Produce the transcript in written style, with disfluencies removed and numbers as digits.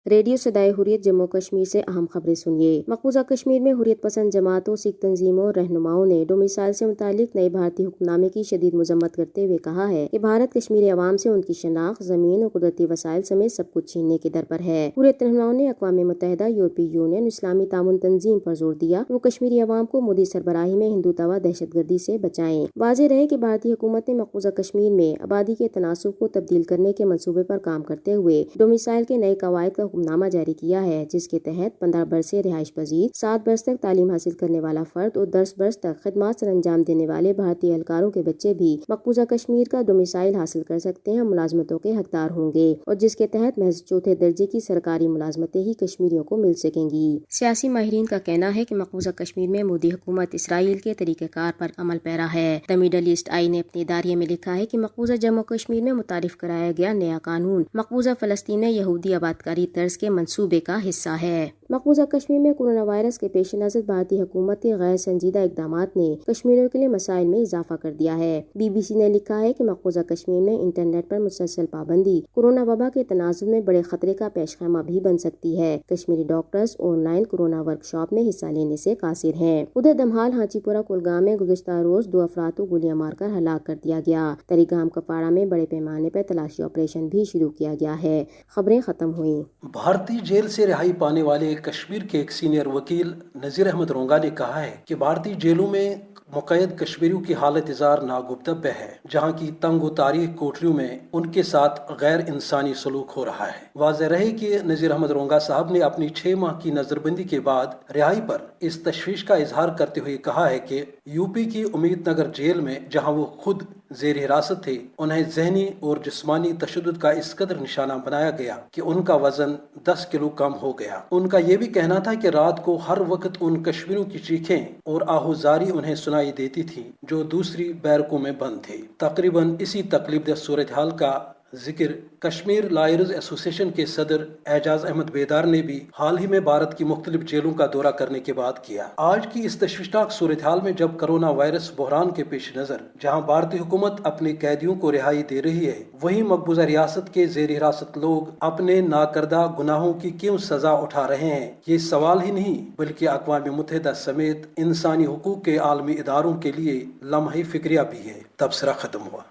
Radio صدائے حریت جموں کشمیر سے اہم خبریں سنیے۔ مقبوضہ کشمیر میں حریت پسند جماعتوں، سکھ تنظیموں اور رہنماؤں نے ڈومیسائل سے متعلق نئے بھارتی حکم نامے کی شدید مذمت کرتے ہوئے کہا ہے کہ بھارت کشمیری عوام سے ان کی شناخت، زمین اور قدرتی وسائل سمیت سب کچھ چھیننے کے در پر ہے۔ حریت رہنماؤں نے اقوام متحدہ، یورپی یونین، اسلامی تعاون تنظیم پر زور دیا کہ وہ کشمیری عوام کو مودی سربراہی میں ہندوتوا دہشت گردی سے بچائیں۔ واضح رہے کہ بھارتی حکومت نے مقبوضہ کشمیر میں آبادی کے تناسب کو تبدیل کرنے کے منصوبے پر کام کرتے ہوئے ڈومیسائل کے نئے قواعد کا حکم نامہ جاری کیا ہے، جس کے تحت 15 برس سے رہائش پذیر، 7 برس تک تعلیم حاصل کرنے والا فرد اور 10 برس تک خدمات سر انجام دینے والے بھارتی اہلکاروں کے بچے بھی مقبوضہ کشمیر کا ڈومیسائل حاصل کر سکتے ہیں، ملازمتوں کے حقدار ہوں گے، اور جس کے تحت محض چوتھے درجے کی سرکاری ملازمتیں ہی کشمیریوں کو مل سکیں گی۔ سیاسی ماہرین کا کہنا ہے کہ مقبوضہ کشمیر میں مودی حکومت اسرائیل کے طریقہ کار پر عمل پیرا ہے۔ دی مڈل ایسٹ آئی نے اپنے اداریے میں لکھا ہے کہ مقبوضہ جموں کشمیر میں متعارف کرایا گیا نیا قانون مقبوضہ فلسطین میں یہودی آبادکاری طرز کے منصوبے کا حصہ ہے۔ مقبوضہ کشمیر میں کورونا وائرس کے پیش نظر بھارتی حکومت کے غیر سنجیدہ اقدامات نے کشمیریوں کے لیے مسائل میں اضافہ کر دیا ہے۔ بی بی سی نے لکھا ہے کہ مقبوضہ کشمیر میں انٹرنیٹ پر مسلسل پابندی کورونا وبا کے تناظر میں بڑے خطرے کا پیش خیمہ بھی بن سکتی ہے۔ Kashmiri doctors on line corona work shop میں حصہ لینے سے قاصر ہیں۔ ادھر دمہال ہانچی پورہ کولگام میں گزشتہ روز 2 افراد کو گولیاں مار کر ہلاک کر دیا گیا۔ تریگام کپواڑہ میں بڑے پیمانے پر تلاشی آپریشن بھی شروع کیا گیا ہے۔ خبریں ختم ہوئیں۔ بھارتی جیل سے رہائی پانے والے کشمیر کے ایک سینئر وکیل نذیر احمد رونگا نے کہا ہے کہ بھارتی جیلوں میں مقید کشمیریوں کی حالت زار ناگفتہ ہے، جہاں کی تنگ و تاریک کوٹریوں میں ان کے ساتھ غیر انسانی سلوک ہو رہا ہے۔ واضح رہے کہ نذیر احمد رونگا صاحب نے اپنی 6 ماہ کی نظر بندی کے بعد رہائی پر اس تشویش کا اظہار کرتے ہوئے کہا ہے کہ یو پی کی امید نگر جیل میں جہاں وہ خود زیر حراست تھے، انہیں ذہنی اور جسمانی تشدد کا اس قدر نشانہ بنایا گیا کہ ان کا وزن 10 کلو کم ہو گیا۔ ان کا یہ بھی کہنا تھا کہ رات کو ہر وقت ان کشمیریوں کی چیخیں اور آہوزاری انہیں سنائی دیتی تھی جو دوسری بیرکوں میں بند تھے۔ تقریباً اسی تکلیف دہ صورتحال کا ذکر کشمیر لائرز ایسوسی ایشن کے صدر اعجاز احمد بیدار نے بھی حال ہی میں بھارت کی مختلف جیلوں کا دورہ کرنے کے بعد کیا۔ آج کی اس تشویشناک صورتحال میں جب کرونا وائرس بحران کے پیش نظر جہاں بھارتی حکومت اپنے قیدیوں کو رہائی دے رہی ہے، وہیں مقبوضہ ریاست کے زیر حراست لوگ اپنے ناکردہ گناہوں کی کیوں سزا اٹھا رہے ہیں، یہ سوال ہی نہیں بلکہ اقوام متحدہ سمیت انسانی حقوق کے عالمی اداروں کے لیے لمحہ فکریہ بھی ہے۔ تبصرہ ختم ہوا۔